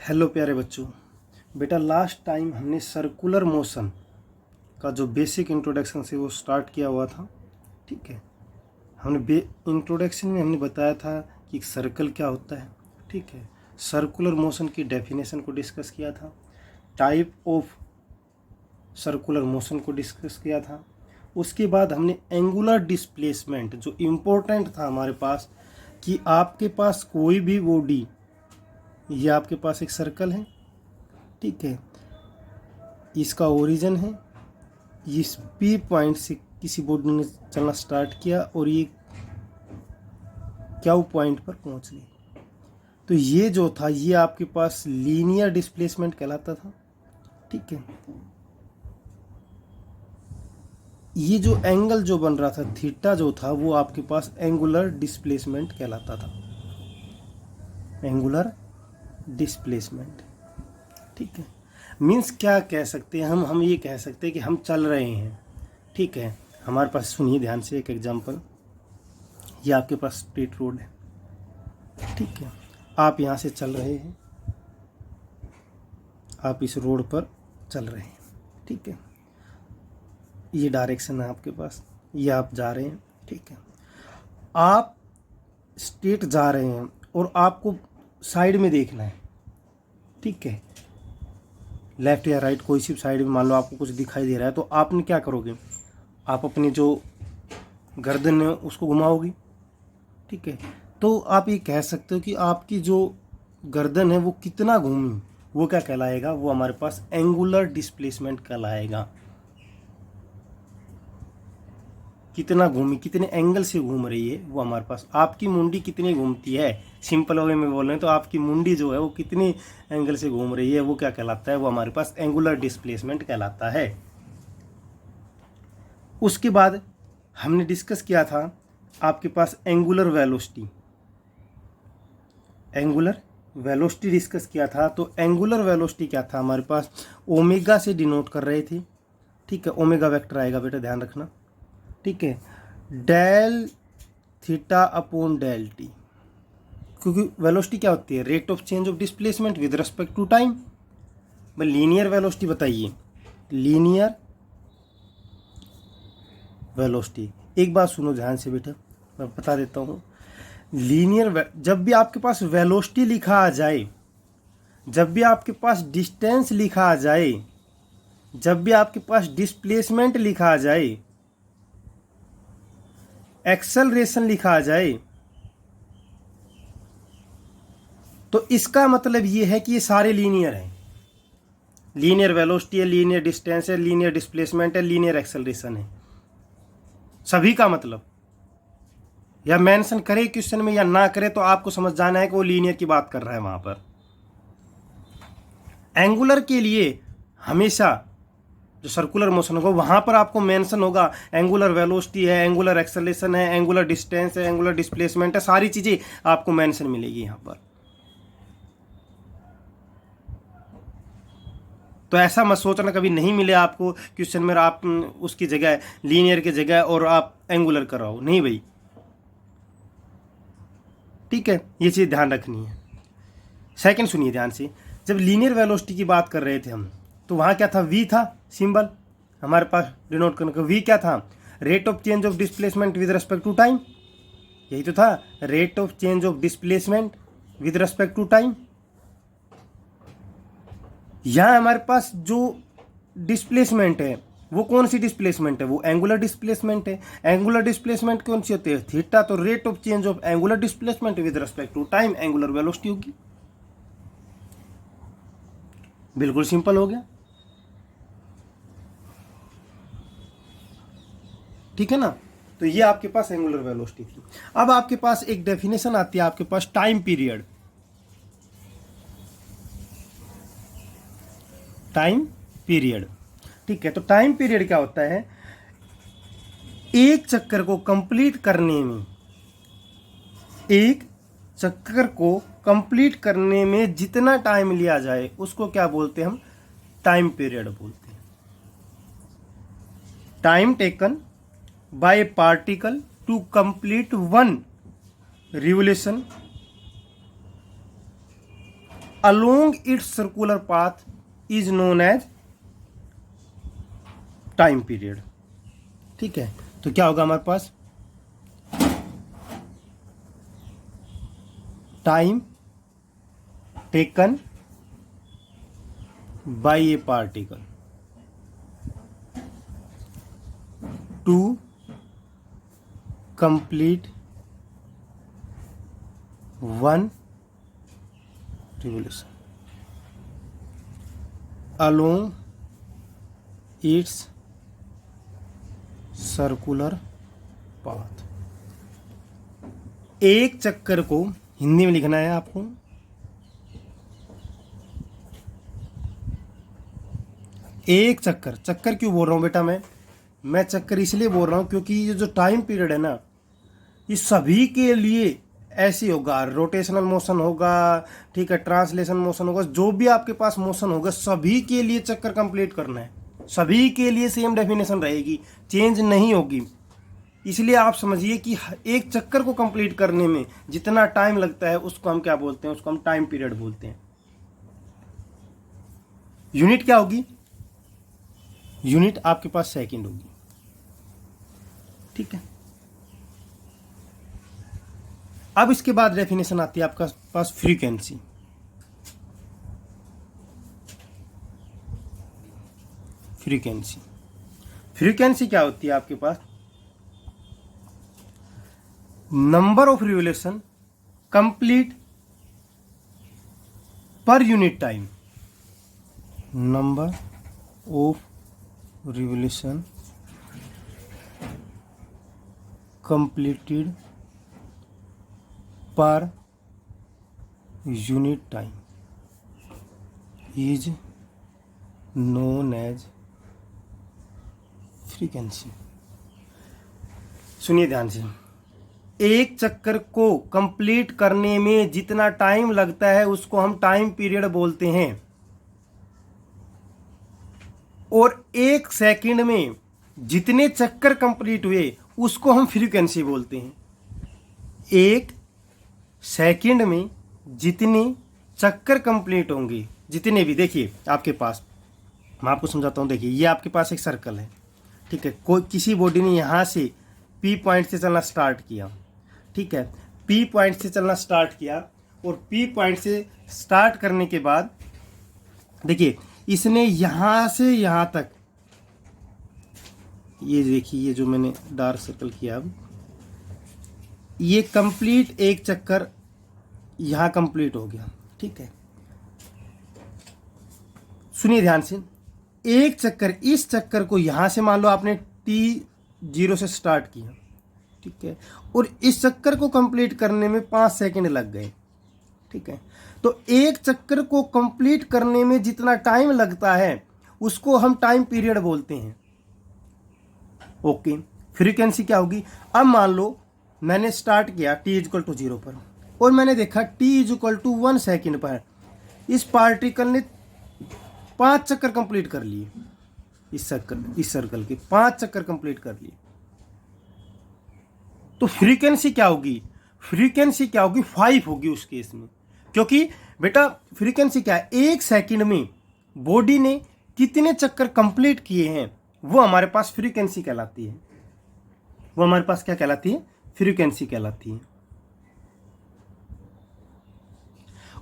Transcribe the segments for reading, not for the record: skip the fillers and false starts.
Hello प्यारे बच्चों। बेटा लास्ट टाइम हमने सर्कुलर मोशन का जो बेसिक इंट्रोडक्शन से वो स्टार्ट किया हुआ था। ठीक है, हमने इंट्रोडक्शन में हमने बताया था कि सर्कल क्या होता है। ठीक है, सर्कुलर मोशन की डेफिनेशन को डिस्कस किया था, टाइप ऑफ सर्कुलर मोशन को डिस्कस किया था। उसके बाद हमने एंगुलर डिस्प्लेसमेंट जो इम्पोर्टेंट था हमारे पास, कि आपके पास कोई भी बॉडी, ये आपके पास एक सर्कल है, ठीक है, इसका ओरिजिन है, इस पी पॉइंट से किसी बॉडी ने चलना स्टार्ट किया और ये क्यू पॉइंट पर पहुंच गई। तो ये जो था ये आपके पास लीनियर डिस्प्लेसमेंट कहलाता था। ठीक है, ये जो एंगल जो बन रहा था थीटा जो था वो आपके पास एंगुलर डिस्प्लेसमेंट कहलाता था, एंगुलर डिस्प्लेसमेंट। ठीक है, मीन्स क्या कह सकते हैं हम ये कह सकते हैं कि हम चल रहे हैं। ठीक है, हमारे पास सुनिए ध्यान से एक एग्जांपल। ये आपके पास स्ट्रेट रोड है, ठीक है, आप यहाँ से चल रहे हैं, आप इस रोड पर चल रहे हैं। ठीक है, ये डायरेक्शन है आपके पास, ये आप जा रहे हैं। ठीक है, आप स्ट्रेट जा रहे हैं और आपको साइड में देखना है। ठीक है, लेफ्ट या राइट कोई सी साइड में मान लो आपको कुछ दिखाई दे रहा है, तो आपने क्या करोगे, आप अपनी जो गर्दन है उसको घुमाओगे। ठीक है, तो आप ये कह सकते हो कि आपकी जो गर्दन है वो कितना घूमी, वो क्या कहलाएगा, वो हमारे पास एंगुलर डिस्प्लेसमेंट कहलाएगा। कितना घूमी, कितने एंगल से घूम रही है वो हमारे पास, आपकी मुंडी कितनी घूमती है, सिंपल वे में बोल रहे हैं तो आपकी मुंडी जो है वो कितनी एंगल से घूम रही है वो क्या कहलाता है, वो हमारे पास एंगुलर डिस्प्लेसमेंट कहलाता है। उसके बाद हमने डिस्कस किया था आपके पास angular velocity, angular velocity discuss किया था। तो एंगुलर वेलोसिटी क्या था हमारे पास, ओमेगा से डिनोट कर रहे थे। ठीक है, ओमेगा वेक्टर आएगा बेटा, ध्यान रखना। ठीक है, del theta upon del T, क्योंकि वेलोसिटी क्या होती है, rate of change of displacement with respect to time. भाई लीनियर वेलोसिटी बताइए, लीनियर वेलोसिटी। एक बात सुनो ध्यान से बेटा, मैं बता देता हूँ। लीनियर जब भी आपके पास वेलोसिटी लिखा आ जाए, जब भी आपके पास डिस्टेंस लिखा आ जाए, जब भी आपके पास डिस्प्लेसमेंट लिखा आ जाए, एक्सेलरेशन लिखा आ जाए, तो इसका मतलब ये है कि ये सारे लीनियर हैं। लीनियर वेलोसिटी है, लीनियर डिस्टेंस है, लीनियर डिस्प्लेसमेंट है, लीनियर एक्सेलरेशन है, सभी का मतलब। या मेंशन करे क्वेश्चन में या ना करे, तो आपको समझ जाना है कि वो लीनियर की बात कर रहा है। वहां पर एंगुलर के लिए हमेशा जो सर्कुलर मोशन होगा वहां पर आपको मेंशन होगा एंगुलर वेलोसिटी है, एंगुलर एक्सेलरेशन है, एंगुलर डिस्टेंस है, एंगुलर डिस्प्लेसमेंट है, सारी चीजें आपको मेंशन मिलेगी यहां पर। तो ऐसा मत सोचना कभी नहीं मिले आपको क्वेश्चन में आप उसकी जगह लीनियर की जगह और आप एंगुलर कराओ, नहीं भाई। ठीक है, ये चीज ध्यान रखनी है। सेकंड सुनिए ध्यान से, जब लीनियर वेलोसिटी की बात कर रहे थे हम, तो वहां क्या था, वी था सिंबल हमारे पास डिनोट करने का। वी क्या था, rate of change of displacement with respect to time, यही तो था, rate of change of displacement with respect to time. यहां हमारे पास जो डिस्प्लेसमेंट है वो कौन सी डिस्प्लेसमेंट है, वो एंगुलर डिस्प्लेसमेंट है। एंगुलर डिस्प्लेसमेंट कौन सी होती है, थीटा। तो rate of change of angular displacement with respect to time angular velocity होगी। बिल्कुल सिंपल हो गया, ठीक है ना। तो ये आपके पास एंगुलर वेलोसिटी थी। अब आपके पास एक डेफिनेशन आती है आपके पास, टाइम पीरियड। टाइम पीरियड, ठीक है। तो टाइम पीरियड क्या होता है, एक चक्कर को कंप्लीट करने में, एक चक्कर को कंप्लीट करने में जितना टाइम लिया जाए उसको क्या बोलते हैं हम, टाइम पीरियड बोलते हैं। Time taken by a particle to complete one revolution along its circular path is known as time period. ठीक है, तो क्या होगा हमारे पास, time taken by a particle to complete one revolution along its circular path. एक चक्कर को हिंदी में लिखना है आपको, एक चक्कर। चक्कर क्यों बोल रहा हूं बेटा मैं चक्कर इसलिए बोल रहा हूं क्योंकि ये जो टाइम पीरियड है ना, ये सभी के लिए ऐसे होगा। रोटेशनल मोशन होगा, ठीक है, ट्रांसलेशन मोशन होगा, जो भी आपके पास मोशन होगा सभी के लिए चक्कर कंप्लीट करना है, सभी के लिए सेम डेफिनेशन रहेगी, चेंज नहीं होगी। इसलिए आप समझिए कि एक चक्कर को कंप्लीट करने में जितना टाइम लगता है उसको हम क्या बोलते हैं, उसको हम टाइम पीरियड बोलते हैं। यूनिट क्या होगी, यूनिट आपके पास सेकंड होगी। ठीक है, अब इसके बाद डेफिनेशन आती है आपका पास फ्रीक्वेंसी। फ्रीक्वेंसी फ्रीक्वेंसी क्या होती है आपके पास, number of revolution complete per unit time. Number of revolution completed per unit time is known as frequency. सुनिए ध्यान से, एक चक्कर को कंप्लीट करने में जितना टाइम लगता है उसको हम टाइम पीरियड बोलते हैं, और एक सेकंड में जितने चक्कर कंप्लीट हुए उसको हम फ्रीक्वेंसी बोलते हैं। एक सेकंड में जितने चक्कर कंप्लीट होंगे, जितने भी, देखिए आपके पास, मैं आपको समझाता हूँ। देखिए ये आपके पास एक सर्कल है, ठीक है, कोई किसी बॉडी ने यहाँ से पी पॉइंट से चलना स्टार्ट किया, ठीक है, पी पॉइंट से चलना स्टार्ट किया, और पी पॉइंट से स्टार्ट करने के बाद देखिए इसने यहाँ से यहाँ तक, ये देखिए ये जो मैंने डार्क सर्कल किया, अब ये कंप्लीट एक चक्कर यहाँ कंप्लीट हो गया। ठीक है, सुनिए ध्यान से, एक चक्कर, इस चक्कर को यहां से मान लो आपने t0 से स्टार्ट किया, ठीक है, और इस चक्कर को कंप्लीट करने में 5 सेकंड लग गए। ठीक है, तो एक चक्कर को कंप्लीट करने में जितना टाइम लगता है उसको हम टाइम पीरियड बोलते हैं। ओके, फ्रीक्वेंसी क्या होगी, अब मान लो मैंने स्टार्ट किया t=0 पर, और मैंने देखा t=1 सेकंड पर इस पार्टिकल ने 5 चक्कर कंप्लीट कर लिए, इस सर्कल के 5 चक्कर कंप्लीट कर लिए। तो फ्रीक्वेंसी क्या होगी, फ्रीक्वेंसी क्या होगी, 5 होगी उस केस में, क्योंकि बेटा फ्रीक्वेंसी क्या है, एक सेकंड में बॉडी ने कितने चक्कर कंप्लीट किए हैं वो हमारे पास फ्रीक्वेंसी कहलाती है। वो हमारे पास क्या कहलाती है, फ्रीक्वेंसी कहलाती है।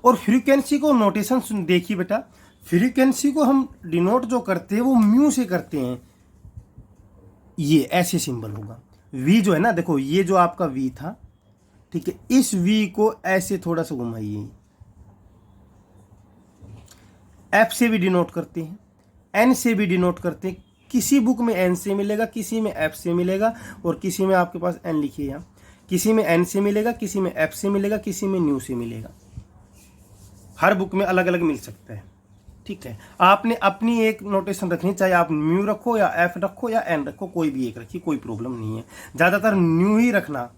और फ्रीक्वेंसी को नोटेशन देखिए बेटा, फ्रीक्वेंसी को हम डिनोट जो करते हैं वो म्यू से करते हैं। ये ऐसे सिंबल होगा, वी जो है ना, देखो ये जो आपका वी था, ठीक है, इस वी को ऐसे थोड़ा सा घुमाइए, एफ से भी डिनोट करते हैं, एन से भी डिनोट करते हैं। किसी बुक में एन से मिलेगा, किसी में एफ से मिलेगा, और किसी में आपके पास एन लिखिए यहाँ, किसी में एन से मिलेगा, किसी में एफ से मिलेगा, किसी में न्यू से मिलेगा। हर बुक में अलग अलग मिल सकता है। ठीक है, आपने अपनी एक नोटेशन रखनी, चाहे आप म्यू रखो या एफ रखो या एन रखो, कोई भी एक रखिए, कोई प्रॉब्लम नहीं है। ज़्यादातर न्यू ही रखना,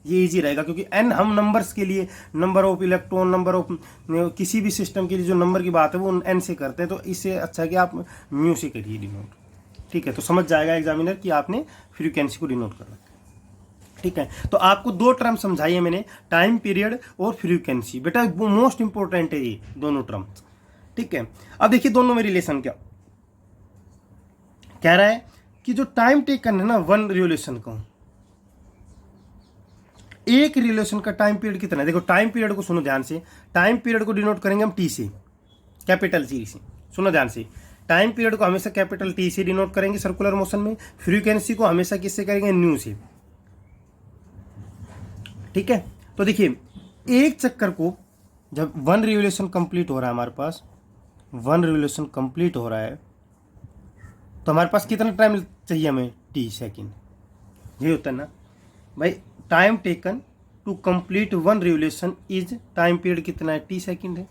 ये इजी रहेगा, क्योंकि एन हम नंबर्स के लिए, number of electron, number of किसी भी सिस्टम के लिए जो नंबर की बात है वो एन से करते हैं, तो इससे अच्छा है कि आप म्यू से करिए डिनोट। ठीक है, तो समझ जाएगा एग्जामिनर कि आपने फ्रीक्वेंसी को डिनोट कर रखा है। ठीक है। तो आपको दो टर्म समझाई है मैंने, टाइम पीरियड और फ्रीक्वेंसी। बेटा वो मोस्ट इंपॉर्टेंट है ये दोनों टर्म्स, ठीक है। अब देखिए दोनों में रिलेशन क्या कह रहा है कि जो टाइम टेकन है ना वन रिवोल्यूशन का, एक रिवोल्यूशन का टाइम पीरियड कितना है। देखो टाइम पीरियड को सुनो ध्यान से, टाइम पीरियड को डिनोट करेंगे हम टी से, कैपिटल टी से। सुनो ध्यान से, टाइम पीरियड को हमेशा कैपिटल टी से डिनोट करेंगे सर्कुलर मोशन में, फ्रीक्वेंसी को हमेशा किससे करेंगे, न्यू से, ठीक है। तो देखिए एक चक्कर को जब वन रिवोल्यूशन कंप्लीट हो रहा है, हमारे पास वन रिवोल्यूशन कंप्लीट हो रहा है, तो हमारे पास कितना टाइम चाहिए हमें, टी सेकेंड। यही होता है ना भाई, time taken to complete one revolution is, time period कितना है, टी सेकेंड है।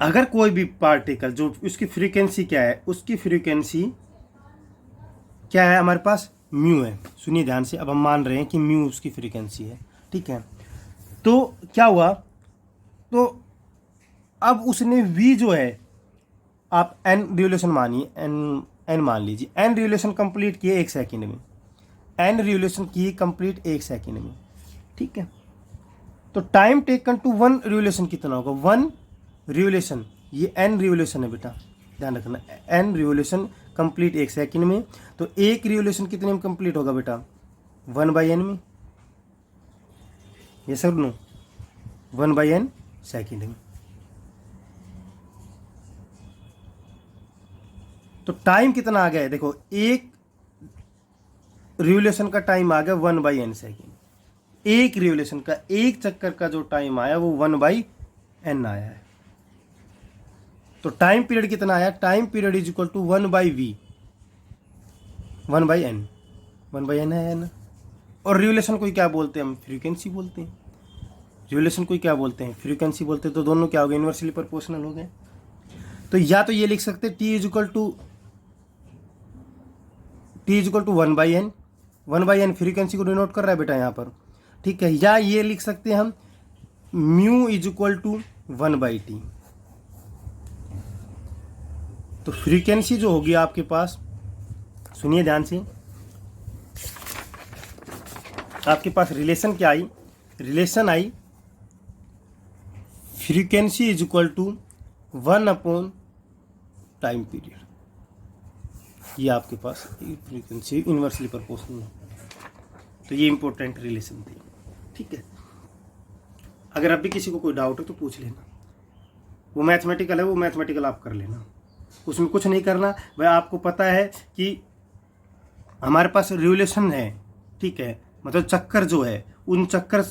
अगर कोई भी पार्टिकल जो उसकी फ्रीक्वेंसी क्या है, उसकी फ्रीक्वेंसी क्या है हमारे पास, म्यू है। सुनिए ध्यान से, अब हम मान रहे हैं कि म्यू उसकी फ्रीक्वेंसी है, ठीक है। तो क्या हुआ, तो अब उसने वी जो है, आप एन रिवोल्यूशन मानिए, एन मान लीजिए, एन रिवोल्यूशन कंप्लीट किए एक सेकंड में, एन रिवोल्यूशन किए कंप्लीट एक सेकंड में, ठीक है। तो time taken to one revolution कितना होगा, वन रिवोल्यूशन, ये एन रिवोल्यूशन है बेटा, ध्यान रखना, एन रिवोल्यूशन कंप्लीट एक सेकंड में। तो एक रिवोल्यूशन कितने में कंप्लीट होगा बेटा, 1/n में, ये सब नो 1/n सेकंड में। तो टाइम कितना आ गया है, देखो एक रिवोल्यूशन का टाइम आ गया 1/n सेकंड। एक रिवोल्यूशन का, एक चक्कर का जो टाइम आया वो 1/n आया है। तो टाइम पीरियड कितना आया, time period is equal to 1/v, 1/n, 1/n है ना। और रिवोल्यूशन को क्या बोलते हैं हम, फ्रीक्वेंसी बोलते हैं। रिवोल्यूशन को क्या बोलते हैं, फ्रीक्वेंसी बोलते हैं। तो दोनों क्या हो गए, इनवर्सली प्रोपोर्शनल हो गए। तो या तो ये लिख सकते हैं T is equal to 1/n, 1/n frequency को डिनोट कर रहा है बेटा यहाँ पर, ठीक है। या ये लिख सकते हैं हम mu is equal to 1/t। तो फ्रीक्वेंसी जो होगी आपके पास, सुनिए ध्यान से, आपके पास रिलेशन क्या आई, रिलेशन आई frequency is equal to one by time period. ये आपके पास फ्रीक्वेंसी इनवर्सली प्रोपोर्शनल है। तो ये इंपॉर्टेंट रिलेशन थी, ठीक है। अगर अब भी किसी को कोई डाउट है तो पूछ लेना, वो मैथमेटिकल है, वो मैथमेटिकल आप कर लेना, उसमें कुछ नहीं करना भाई। आपको पता है कि हमारे पास रिवोल्यूशन है, ठीक है, मतलब चक्कर जो है, उन चक्कर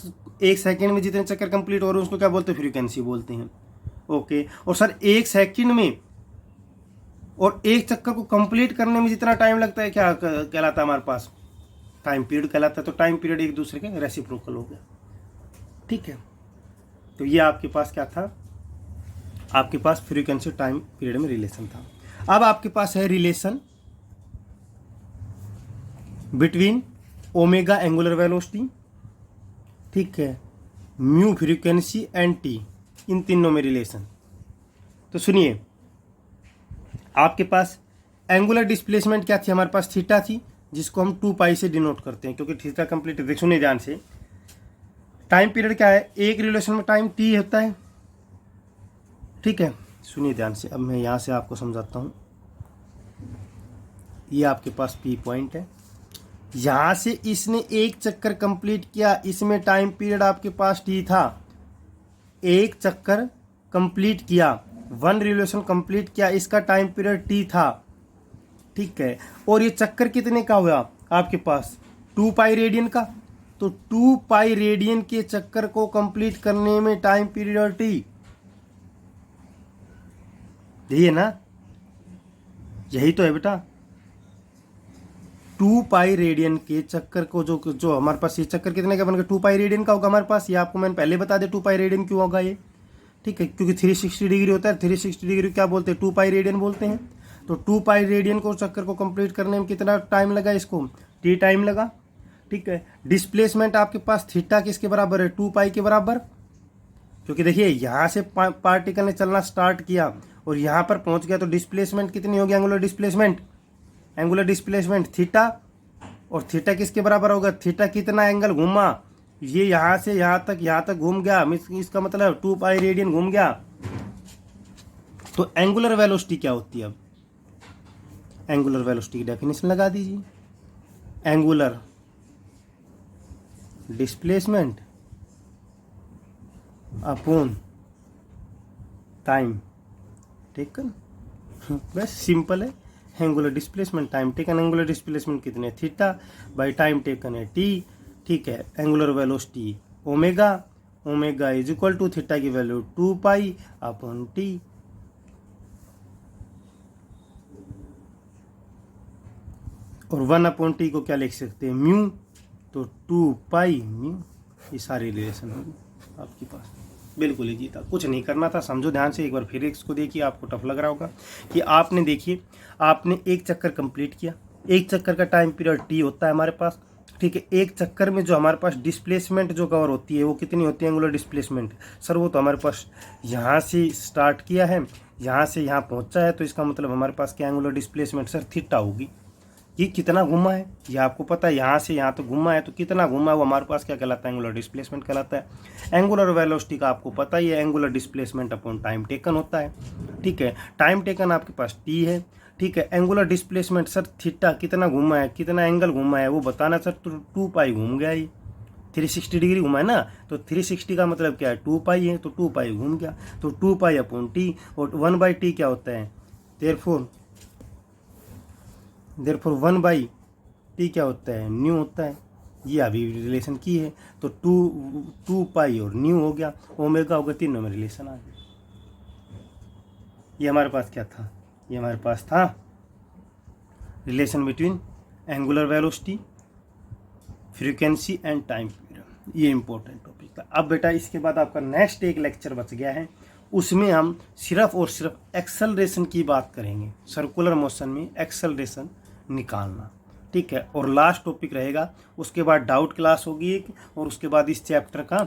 एक सेकंड में जितने चक्कर कंप्लीट हो रहे हैं उसको क्या बोलते हैं, फ्रीक्वेंसी बोलते हैं, ओके। और सर एक सेकंड में और एक चक्कर को कंप्लीट करने में जितना टाइम लगता है क्या कहलाता है हमारे पास, टाइम पीरियड कहलाता है। तो टाइम पीरियड एक दूसरे के रेसिप्रोकल हो गया, ठीक है। तो ये आपके पास क्या था, आपके पास फ्रीक्वेंसी टाइम पीरियड में रिलेशन था। अब आपके पास है relation between omega angular velocity, ठीक है, म्यू फ्रीक्वेंसी एंड टी, इन तीनों में रिलेशन। तो सुनिए, आपके पास एंगुलर डिस्प्लेसमेंट क्या थी, हमारे पास थीटा थी, जिसको हम 2π से डिनोट करते हैं क्योंकि थीटा कंप्लीट है। सुनिए ध्यान से, टाइम पीरियड क्या है, एक रिलेशन में टाइम टी होता है, ठीक है। सुनिए ध्यान से, अब मैं यहाँ से आपको समझाता हूँ। ये आपके पास पी पॉइंट है, यहाँ से इसने एक चक्कर कंप्लीट किया, इसमें टाइम पीरियड आपके पास टी था, एक चक्कर कंप्लीट किया, वन रिवोल्यूशन कंप्लीट किया, इसका टाइम पीरियड टी था, ठीक है। और ये चक्कर कितने का हुआ आपके पास, 2π रेडियन का। तो 2π रेडियन के चक्कर को कंप्लीट करने में टाइम पीरियड टी, यही है ना, यही तो है बेटा। 2π रेडियन के चक्कर को जो हमारे पास ये चक्कर कितने का बन गया, 2π रेडियन का होगा हमारे पास। ये आपको मैंने पहले बता दे 2π रेडियन क्यों होगा ये, ठीक है, क्योंकि 360 डिग्री होता है, 360 डिग्री क्या बोलते हैं, 2π रेडियन बोलते हैं। तो 2π रेडियन को चक्कर को कंप्लीट करने में कितना टाइम लगा, इसको टी टाइम लगा, ठीक है। डिस्प्लेसमेंट आपके पास थीटा किसके बराबर है, 2π के बराबर, क्योंकि देखिए यहाँ से पार्टिकल ने चलना स्टार्ट किया और यहाँ पर पहुँच गया तो डिस्प्लेसमेंट कितनी होगी, एंगुलर डिस्प्लेसमेंट थीटा, और थीटा किसके बराबर होगा, थीटा कितना एंगल घूमा, ये यहाँ से यहाँ तक घूम गया, इसका मतलब 2 पाई रेडियन घूम गया। तो एंगुलर वेलोसिटी क्या होती है, अब एंगुलर वेलोसिटी की डेफिनेशन लगा दीजिए, angular displacement upon time taken, बस सिंपल है। Angular displacement time taken, angular displacement कितने थीटा बाई टाइम टेकन है टी, ठीक है। Angular velocity omega is equal to theta की वैल्यू 2 पाई अपॉन टी। और 1 अपॉन टी को क्या लिख सकते हैं, म्यू, तो 2 पाई म्यू। ये सारी रिलेशन होगी आपके पास, बिल्कुल ही जीता, कुछ नहीं करना था। समझो ध्यान से, एक बार फिर इसको देखिए, आपको टफ लग रहा होगा कि आपने देखिए, आपने एक चक्कर कंप्लीट किया, एक चक्कर का टाइम पीरियड टी होता है हमारे पास, ठीक है। एक चक्कर में जो हमारे पास डिस्प्लेसमेंट जो कवर होती है वो कितनी होती है, एंगुलर डिस्प्लेसमेंट, सर वो तो हमारे पास यहाँ से स्टार्ट किया है, यहाँ से यहाँ पहुँचा है, तो इसका मतलब हमारे पास क्या एंगुलर डिस्प्लेसमेंट सर थीटा होगी। ये कितना घुमा है ये आपको पता है, यहाँ से यहाँ तो घुमा है, तो कितना घुमा है वो हमारे पास क्या कहलाता है, एंगुलर डिस्प्लेसमेंट कहलाता है। एंगुलर वेलोसिटी का आपको पता ही है, angular displacement upon time taken होता है, ठीक है। टाइम टेकन आपके पास टी है, ठीक है। एंगुलर डिस्प्लेसमेंट सर थीटा कितना घुमा है, कितना एंगल घुमा है वो बताना सर, तो 2 पाई घूम गया, ये 360 डिग्री घुमा है ना, तो 360 का मतलब क्या है 2 पाई है, तो 2 पाई घूम गया, तो 2 पाई अपॉन टी, और 1/t क्या होता है, देयरफॉर 1/t क्या होता है, न्यू होता है। ये अभी रिलेशन की है, तो 2 पाई और न्यू हो गया, ओमेगा होगा, तीनों में रिलेशन आ गया। ये हमारे पास क्या था, ये हमारे पास था relation between angular velocity, frequency and time period. ये इंपॉर्टेंट टॉपिक था। अब बेटा इसके बाद आपका नेक्स्ट एक लेक्चर बच गया है, उसमें हम सिर्फ और सिर्फ एक्सेलरेशन की बात करेंगे, सर्कुलर मोशन में एक्सेलरेशन निकालना, ठीक है। और लास्ट टॉपिक रहेगा, उसके बाद डाउट क्लास होगी एक, और उसके बाद इस चैप्टर का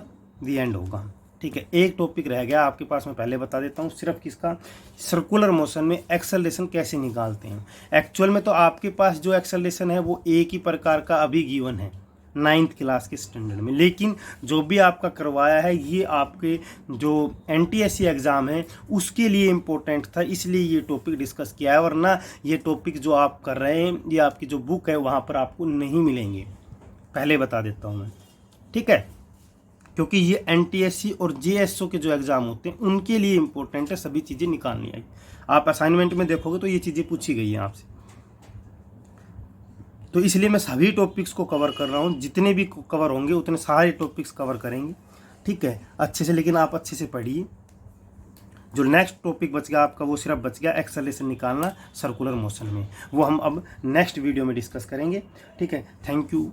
दी एंड होगा, ठीक है। एक टॉपिक रह गया आपके पास, मैं पहले बता देता हूँ, सिर्फ किसका, सर्कुलर मोशन में एक्सेलरेशन कैसे निकालते हैं। एक्चुअल में तो आपके पास जो एक्सेलरेशन है वो एक ही प्रकार का अभी गिवन है 9th क्लास के स्टैंडर्ड में, लेकिन जो भी आपका करवाया है ये आपके जो NTSC एग्ज़ाम है उसके लिए इम्पोर्टेंट था, इसलिए ये टॉपिक डिस्कस किया है, वरना ये टॉपिक जो आप कर रहे हैं ये आपकी जो बुक है वहाँ पर आपको नहीं मिलेंगे, पहले बता देता हूँ मैं, ठीक है। क्योंकि ये NTSC और JSO के जो एग्ज़ाम होते हैं उनके लिए इम्पोर्टेंट है, सभी चीज़ें निकालनी आई। आप असाइनमेंट में देखोगे तो ये चीज़ें पूछी गई हैं आपसे, तो इसलिए मैं सभी टॉपिक्स को कवर कर रहा हूँ, जितने भी कवर होंगे उतने सारे टॉपिक्स कवर करेंगे, ठीक है, अच्छे से। लेकिन आप अच्छे से पढ़िए। जो नेक्स्ट टॉपिक बच गया आपका वो सिर्फ बच गया एक्सेलरेशन निकालना सर्कुलर मोशन में, वो हम अब नेक्स्ट वीडियो में डिस्कस करेंगे, ठीक है। Thank you.